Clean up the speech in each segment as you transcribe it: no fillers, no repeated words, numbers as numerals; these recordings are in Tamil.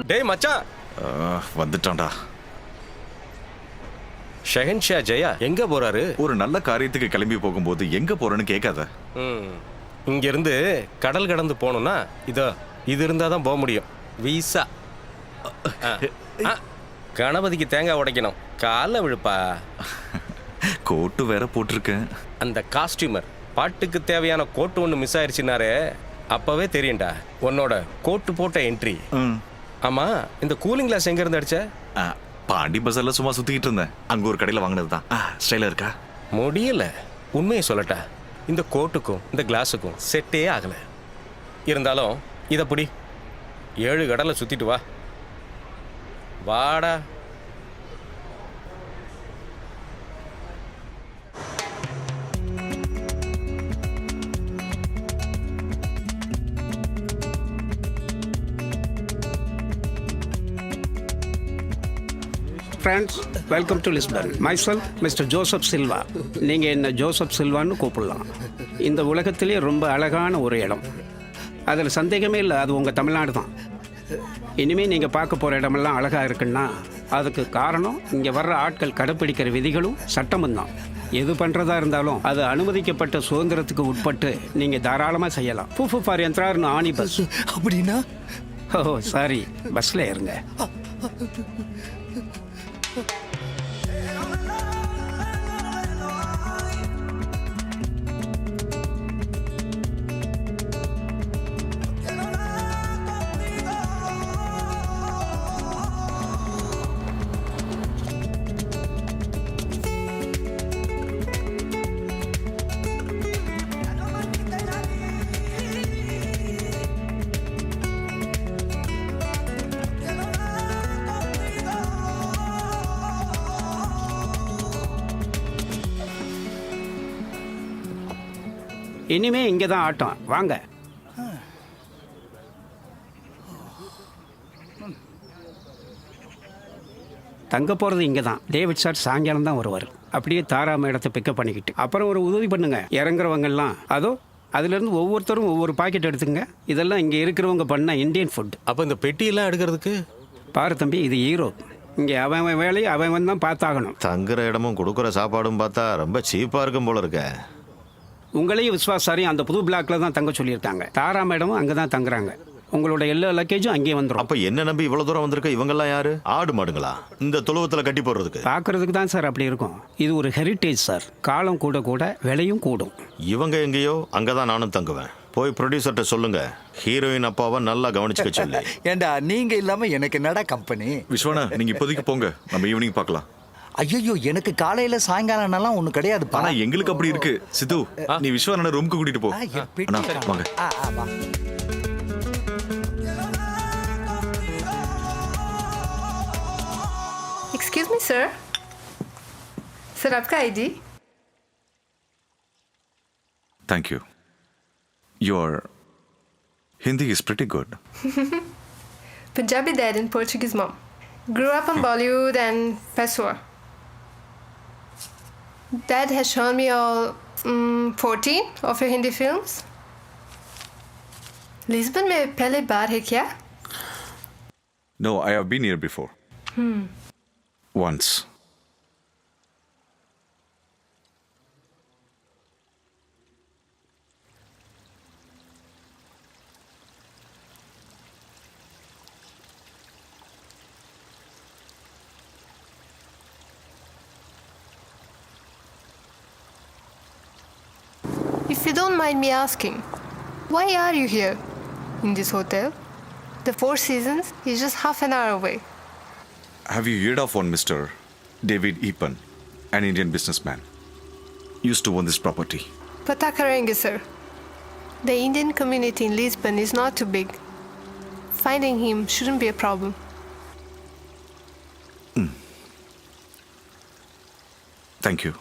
டேய் மச்சான், வந்துட்டான்டா. ஷெஹன்ஷா ஜெயா எங்க போறாரு? ஒரு நல்ல காரியத்துக்கு கிளம்பி போகும்போது எங்க போறேன்னு கேட்காத. இங்க இருந்து கடல் கடந்து போகணும்னா இது இருந்தா தான் போக முடியும். வீசா. கணபதிக்கு தேங்காய் உடைக்கணும். காலைல விழுப்பா. கோட்டு வேற போட்டிருக்கேன். அந்த காஸ்டியூமர் பாட்டுக்கு தேவையான கோட்டு ஒன்று மிஸ் ஆயிடுச்சுனாரு. அப்பவே தெரியும்டா உன்னோட கோட்டு போட்ட என்ட்ரி. ஆமா, இந்த கூலிங் கிளாஸ் எங்க இருந்து அடிச்ச? பாண்டி பஸார்ல சும்மா சுத்திக்கிட்டு இருந்தேன். அங்க ஒரு கடையில வாங்கினது தான். ஸ்டைலா இருக்கா? முடியல. உண்மையை சொல்லட்டா, இந்த கோட்டுக்கும் இந்த கிளாஸுக்கும் செட்டே ஆகல. இருந்தாலும் இதை பிடி, 7 கடலை சுத்திட்டு வா. வாடா. Friends, welcome to Lisbon. Myself mister Joseph Silva. நீங்கள் என்ன ஜோசப் சில்வான்னு கூப்பிடலாம். இந்த உலகத்திலே ரொம்ப அழகான ஒரு இடம், அதில் சந்தேகமே இல்லை. அது உங்கள் தமிழ்நாடு தான். இனிமேல் நீங்கள் பார்க்க போகிற இடமெல்லாம் அழகாக இருக்குன்னா அதுக்கு காரணம் இங்கே வர்ற ஆட்கள் கடைப்பிடிக்கிற விதிகளும் சட்டமும் தான். எது பண்ணுறதா இருந்தாலும் அது அனுமதிக்கப்பட்ட சுதந்திரத்துக்கு உட்பட்டு நீங்கள் தாராளமாக செய்யலாம். பூஃபு ஃபார் என்ட்ரார்னு ஆணி பஸ். அப்படின்னா? ஓ சாரி, பஸ்ஸில் இருங்க. இனிமே இங்கே தான் ஆட்டம். வாங்க. தங்க போகிறது இங்கே தான். டேவிட் சார் சாயங்காலம் தான் வருவார். அப்படியே தாரா மேடத்தை பிக்கப் பண்ணிக்கிட்டு அப்புறம் ஒரு உதவி பண்ணுங்க. இறங்குறவங்கெல்லாம் அதுலேருந்து ஒவ்வொருத்தரும் ஒவ்வொரு பாக்கெட் எடுத்துங்க. இதெல்லாம் இங்கே இருக்கிறவங்க பண்ண இந்தியன் ஃபுட். அப்போ இந்த பெட்டியெல்லாம் எடுக்கிறதுக்கு பாரு தம்பி, இது ஈரோப். இங்கே அவன் வேலையை அவன் தான் பார்த்தாகணும். தங்குற இடமும் கொடுக்குற சாப்பாடும் பார்த்தா ரொம்ப சீப்பாக இருக்கும் போல இருக்க. உங்களையும் விஸ்வாசாரையும் அந்த புது பிளாக்ல தான் தங்க சொல்லியிருக்காங்க. தாரா மேடமும் அங்கே தான் தங்குறாங்க. உங்களோட எல்லா லக்கேஜும் அங்கேயே வந்துடும். அப்ப என்ன நம்பி இவ்வளவு தூரம் வந்திருக்க? இவங்கெல்லாம் யாரு? ஆடு மாடுங்களா? இந்த தொழுவத்துல கட்டி போடுறதுக்கு? பார்க்கறதுக்கு தான் சார் அப்படி இருக்கும். இது ஒரு ஹெரிட்டேஜ் சார். காலம் கூட கூட விலையும் கூடும். இவங்க எங்கேயோ, அங்கதான் நானும் தங்குவேன். போய் ப்ரொடியூசர்கிட்ட சொல்லுங்க, ஹீரோயின் அப்பாவை நல்லா கவனிச்சுக்க சொல்லி. ஏண்டா, நீங்க இல்லாம எனக்கு என்னடா கம்பெனி? விஸ்வனா, நீங்க இப்போதைக்கு போங்க, நம்ம ஈவினிங் பார்க்கலாம். ஐயோ, எனக்கு காலையில சாயங்காலம் ஒண்ணு கிடையாது. ஆனா எங்களுக்கு அப்படி இருக்கு. சித்து, நீ விஸ்வனா ரூமுக்கு கூட்டிட்டு போ. வாங்க. Excuse me, sir. Sir, आपका ID? Thank you. Your Hindi is pretty good. Punjabi dad and Portuguese mom. Grew up in Bollywood and Peshawar. Dad has shown me all 14 of your Hindi films. Lisbon में पहले बार है क्या? No, I have been here before. Once. If you don't mind me asking, why are you here in this hotel? The Four Seasons is just half an hour away. Have you heard of one Mr. David Eapen, an Indian businessman? Used to own this property. Pata karenge, sir. The Indian community in Lisbon is not too big. Finding him shouldn't be a problem. Thank you.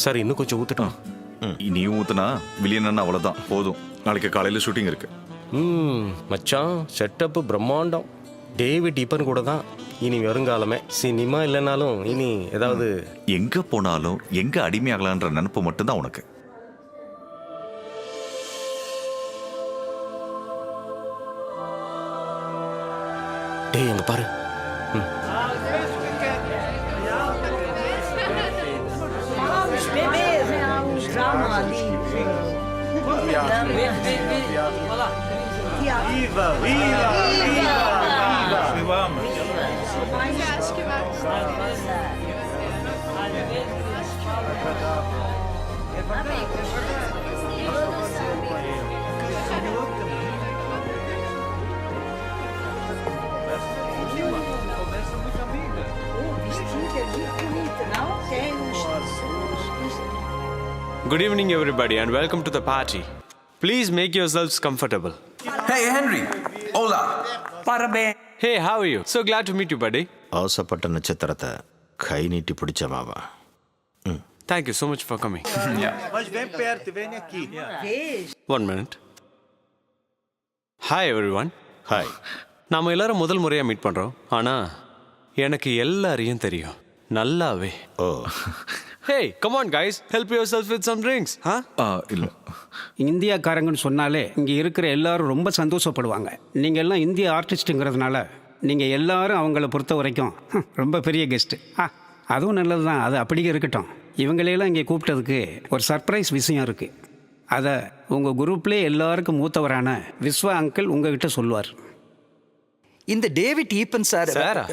Sir இன்னும் கொஞ்சம் ஊத்துட்டோம். நீயும் ஊத்துனா வில்லியன் அவ்வளோதான் போதும். நாளைக்கு காலையில் ஷூட்டிங் இருக்கு. மச்சான் செட்டப்பு பிரம்மாண்டம். டேவிட் ஈப்பன் கூட தான் இனி வருங்காலமே. சினிமா இல்லைனாலும் இனி ஏதாவது எங்க போனாலும் எங்க அடிமையாகலான்ற நினப்பு மட்டும்தான் உனக்கு. டேய் அங்க பாரு. Good evening, everybody, and welcome to the party. Please make yourselves comfortable. Hey, Henry. Hola. Parabéns. Hey, how are you? So glad to meet you, buddy. அவசப்பட்ட நட்சத்திரத்தை கை நீட்டி பிடிச்ச மாமா. Thank you so much for coming. One minute. Hi, everyone. Hi. நாம எல்லாரும் முதல் முறையா மீட் பண்றோம். ஆனா எனக்கு எல்லாரையும் தெரியும் நல்லாவே. ஓ, Hey, come on, guys. Help yourself with some drinks, huh? இல்லை, இந்தியாக்காரங்கன்னு சொன்னாலே இங்கே இருக்கிற எல்லாரும் ரொம்ப சந்தோஷப்படுவாங்க. நீங்கள் எல்லாம் இந்திய ஆர்டிஸ்ட்டுங்கிறதுனால நீங்கள் எல்லாரும் அவங்கள பொறுத்த வரைக்கும் ரொம்ப பெரிய கெஸ்ட்டு. அதுவும் நல்லது தான், அது அப்படியே இருக்கட்டும். இவங்களையெல்லாம் இங்கே கூப்பிட்டதுக்கு ஒரு சர்ப்ரைஸ் விஷயம் இருக்குது. அதை உங்கள் குரூப்லேயே எல்லாருக்கும் மூத்தவரான விஸ்வா அங்கிள் உங்ககிட்ட சொல்லுவார். இந்த டேவிட் ஈப்பன் சார் சாரா?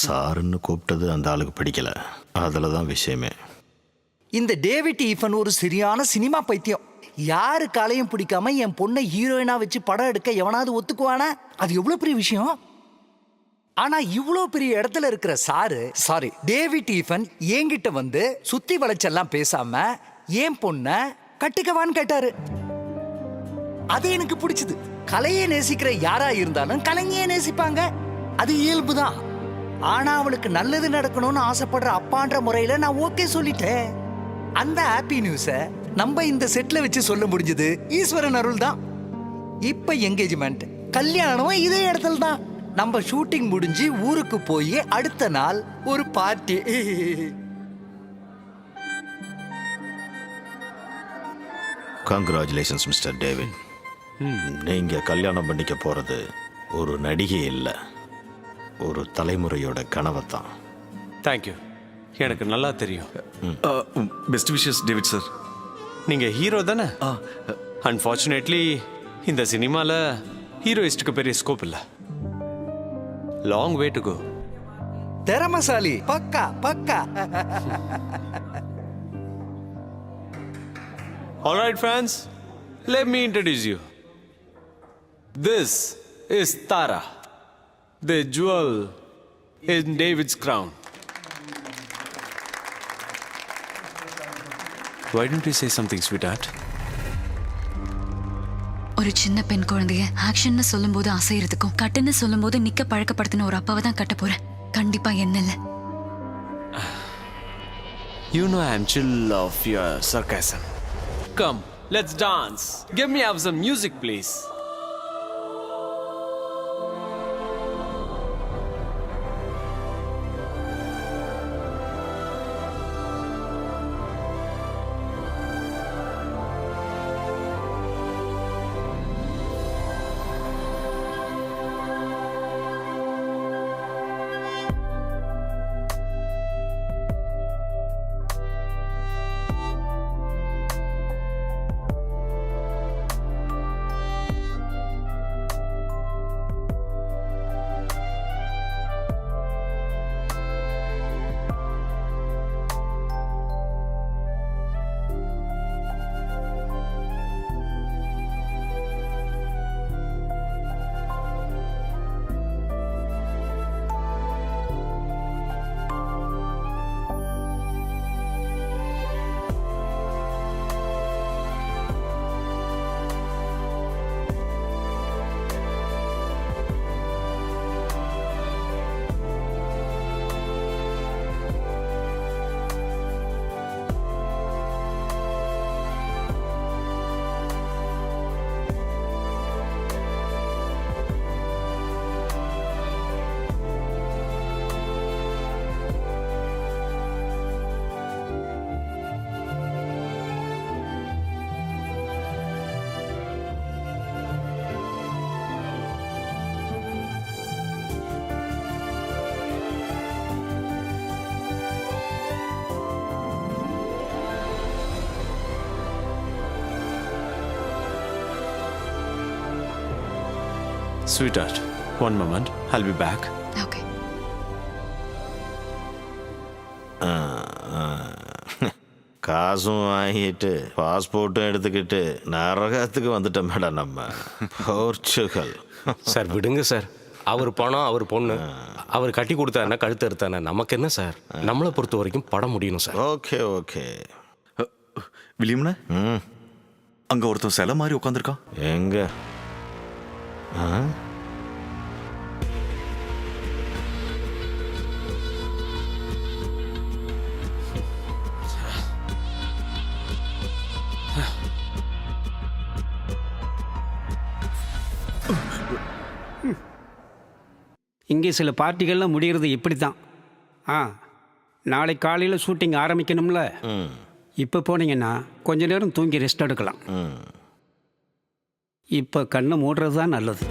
சாருன்னு கூப்பிட்டது அந்த ஆளுக்கு பிடிக்கல. அதில் தான் விஷயமே. இந்த டேவிட் ஈப்பன் ஒரு சரியான சினிமா பைத்தியம். யாரு காலையும் பிடிக்காம என் பொண்ணை ஹீரோயினா வச்சு படம் எடுக்க எவனாவது ஒத்துக்குவானா? அது எவ்வளவு பெரிய விஷயம். ஆனா இவ்வளோ பெரிய இடத்துல இருக்கிற சாரி டேவிட் ஈப்பன் என்கிட்ட வந்து சுத்தி வளைச்செல்லாம் பேசாம என் பொண்ணை கட்டிக்கவான்னு கேட்டாரு. அது எனக்கு பிடிச்சது. கலையை நேசிக்கிற யாரா இருந்தாலும் கலைஞையே நேசிப்பாங்க, அது இயல்புதான். ஆனா அவளுக்கு நல்லது நடக்கணும்னு ஆசைப்படுற அப்பான்ற முறையில நான் ஓகே சொல்லிட்டேன். அந்த ஹாப்பி நியூஸை நம்ம இந்த செட்ல வச்சு சொல்ல முடிஞ்சது ஈஸ்வரன் அருள் தான். இப்ப என்கேஜ்மெண்ட், கல்யாணம் இதே இடத்துல தான். நம்ம ஷூட்டிங் முடிஞ்சு ஊருக்கு போய் அடுத்த நாள் ஒரு பார்ட்டி. Congratulations mister David. நீங்கள் கல்யாணம் பண்ணிக்க போகிறது ஒரு நடிகை இல்லை, ஒரு தலைமுறையோட கனவைத்தான். Thank you. எனக்கு நல்லா தெரியும். Best wishes David sir. நீங்க ஹீரோ தானே? அன்ஃபார்ச்சுனேட்லி இந்த சினிமால ஹீரோயிஸ்டுக்கு பெரிய ஸ்கோப் இல்லை. Long way to go. திறமசாலி, பக்கா பக்கா. All right, friends, let me introduce you. This is Tara, the jewel in David's crown. Why don't you say something, sweetheart? ஒரு சின்ன பெண் குழந்தைய ஆக்ஷன்னு சொல்லும்போது அசைறதுக்கும் கட்டுன்னு சொல்லும்போது நிக்க பழக்கப்படுத்தின ஒரு அப்பாவை தான் கட்ட போறேன். கண்டிப்பா என்ன இல்ல. You know I'm chill of your sarcasm. Come, let's dance. Give me up some music, please. Sweetheart, one moment. I'll be back. Okay. காசும் வாங்கிட்டு பாஸ்போர்ட்டும் எடுத்துக்கிட்டு நரகத்துக்கு வந்துட்டோம் மேடம் நம்ம போர்ச்சுகல். சார் விடுங்க சார். அவர் பணம் அவர் பொண்ணு, அவர் கட்டி கொடுத்தாருன்னா கழுத்து எடுத்தானே, நமக்கு என்ன சார்? நம்மளை பொறுத்த வரைக்கும் படம் முடியணும் சார். Okay okay. வில்லியம்ண்ணே, அங்க ஒருத்தன் சிலை மாதிரி உட்காந்துருக்கான். எங்க? ஆ? இங்கே சில பார்ட்டிகள்லாம் முடிகிறது இப்படி தான். நாளை காலையில் ஷூட்டிங் ஆரம்பிக்கணும்ல. இப்போ போனீங்கன்னா கொஞ்ச நேரம் தூங்கி ரெஸ்ட் எடுக்கலாம். இப்போ கண்ணை மூடுறது தான் நல்லது.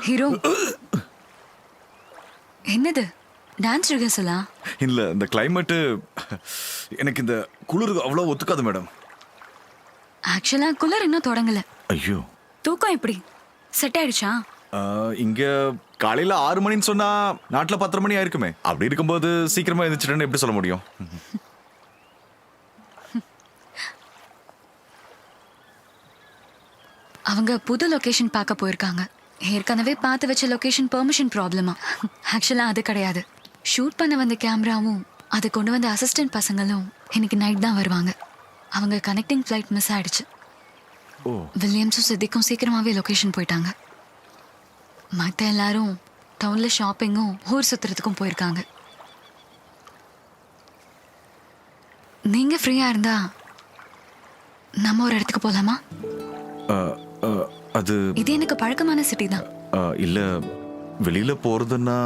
ஹீரோ, என்னது டான்ஸ் ரிஹர்சலா? இல்ல, இந்த கிளைமேட்டு எனக்கு இந்த குளிர் அவ்வளோ ஒத்துக்காது மேடம். ஆக்சுவலா குளிர் இன்னும் தொடங்கல. ஐயோ, தூக்கம் எப்படி செட் ஆயிடுச்சா? இங்க காலையில 6 மணின்னு சொன்னா நாட்டுல 10:30 மணி ஆயிருக்குமே. அப்படி இருக்கும்போது சீக்கிரமா எழுந்திரிச்சிட்டேன்னு எப்படி சொல்ல முடியும்? அவங்க புது லொகேஷன் பார்க்க போயிருக்காங்க. ஏற்கனவே பார்த்து வச்ச லொகேஷன் பெர்மிஷன் ப்ராப்ளமா? ஆக்சுவலா அது கிடையாது. ஷூட் பண்ண வந்த கேமராவும் அதை கொண்டு வந்த அசிஸ்டன்ட் பசங்களும் இன்னைக்கு நைட் தான் வருவாங்க. அவங்க கனெக்டிங் ஃப்ளைட் மிஸ் ஆயிடுச்சு. வில்லியம்ஸும் சித்திக்கும் சீக்கிரமாவே லொகேஷன் போயிட்டாங்க. மற்ற எல்லாரும் டவுன்ல ஷாப்பிங்கும் ஊர் சுத்துறதுக்கும் போயிருக்காங்க. நீங்க ஃப்ரீயா இருந்தா நம்ம ஒரு இடத்துக்கு போலாமா? அது இது எனக்கு பழக்கமான சிட்டி தான். இல்ல, வெளியில போறதுன்னா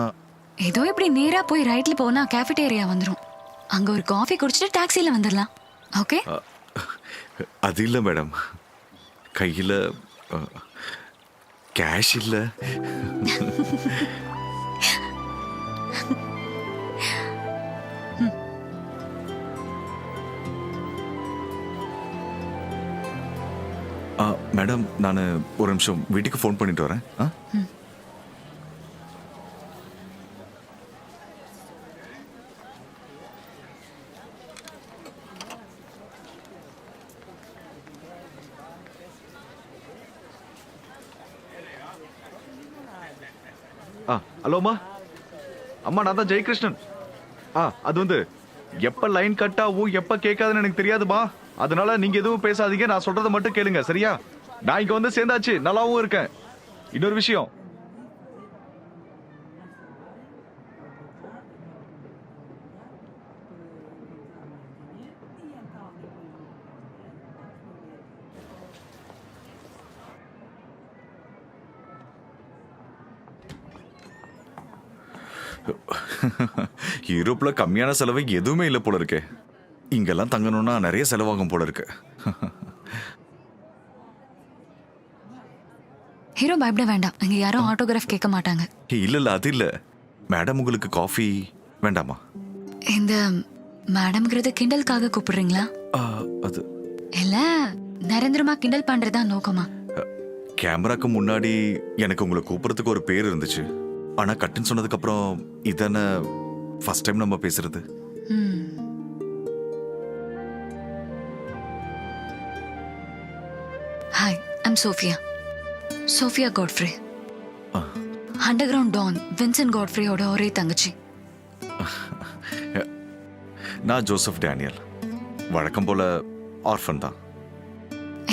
ஏதோ இப்படி நேரா போய் ரைட்ல போனா கேஃபிடேரியா வந்துரும். அங்க ஒரு காஃபி குடிச்சிட்டு டாக்ஸில வந்துடலாம். ஓகே? அது இல்ல மேடம், கையில கேஷ் இல்ல. மேடம், நான் ஒரு நிமிஷம் வீட்டுக்கு ஃபோன் பண்ணிட்டு வரேன். ஹலோமா, அம்மா நான் தான் ஜெயகிருஷ்ணன். அது வந்து எப்ப லைன் கட் ஆகும் எப்ப கேட்காதுன்னு எனக்கு தெரியாதுமா. அதனால நீங்க எதுவும் பேசாதீங்க, நான் சொல்றதை மட்டும் கேளுங்க, சரியா? நான் இங்க வந்து சேர்ந்தாச்சு, நல்லாவும் இருக்கேன். இன்னொரு விஷயம், யூரோப்ல கம்மியான செலவு எதுவுமே இல்லை போல இருக்கே. இங்கெல்லாம் தங்கணும்னா நிறைய செலவாகும் போல இருக்கு. ஹீரோ பயப்பட வேண்டாம். இங்க யாரும் ஆட்டோகிராஃப் கேட்க மாட்டாங்க. இல்ல, அது இல்ல மேடம், உங்களுக்கு காஃபி வேண்டாமா? இந்த மேடம்ங்கிறது கிண்டலுக்காக கூப்பிடுறீங்களா? அது இல்ல நரேந்திரமா கிண்டல் பண்றதா நோக்கமா? கேமராக்கு முன்னாடி எனக்கு உங்களை கூப்பிடுறதுக்கு ஒரு பேர் இருந்துச்சு. ஆனா கட்டுன்னு சொன்னதுக்கு அப்புறம் இதானே ஃபர்ஸ்ட் டைம் நம்ம பேசுறது. Hi, I'm Sophia Godfrey. Underground don Vincent காட்ஃப்ரேயோட ஒரே தங்கச்சி. நான் ஜோசப் டேனியல். வழக்கம் போல ஆர்ஃபன் தான்.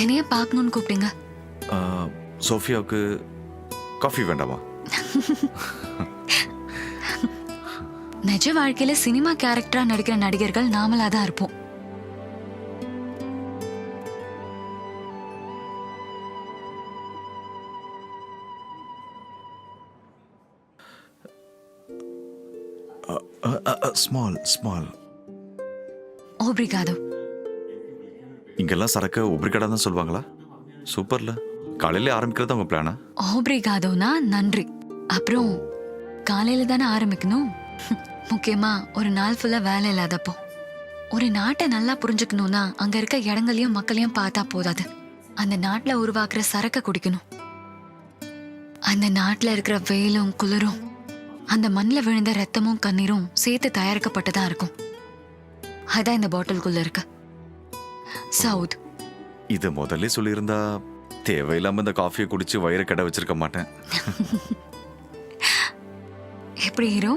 என்னைய பார்க்கணும்னு கூப்பிட்டீங்க? சோஃபியாவுக்கு காஃபி வேண்டாமா? நிஜ வாழ்க்கையில சினிமா கேரக்டரா நடிக்கிற நடிகர்கள் நாமளா தான் இருப்போம். ஸ்மால். ஓப்ரிகாதோ. இங்கெல்லாம் சரக்கு ஒப்ரிகாடா தான் சொல்லுவாங்களா? சூப்பர்ல. காலையில ஆரம்பிக்கிறது உங்க பிளானா? ஓப்ரிகாதோனா நன்றி. அப்புறம் காலையில தானே ஆரம்பிக்கணும். முக்கியமா ஒரு நாள் ஃபுல்லா வேலை இல்லாதப்போ. ஒரு நாட்டை நல்லா புரிஞ்சுக்கணும்னா அங்க இருக்க இடங்களையும் மக்களையும் பார்த்தா போதாது. அந்த நாட்டுல உருவாக்குற சரக்க குடிக்கணும். அந்த நாட்டுல இருக்கிற வெயிலும் குளிரும் அந்த மண்ணில் விழுந்த ரத்தமும் கண்ணீரும் சேர்த்து தயாரிக்கப்பட்டதா இருக்கும். அதான் இந்த பாட்டிலுக்குள்ள இருக்கு. சவுத். இது முதல்ல சொல்லியிருந்தா தேவையில்லாம இந்த காஃபியை குடிச்சு வயிறு கடை வச்சிருக்க மாட்டேன். எப்படி ஹீரோ?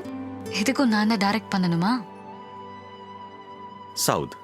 எதுக்கும் நான் தான் டைரக்ட் பண்ணணுமா? சவுத்.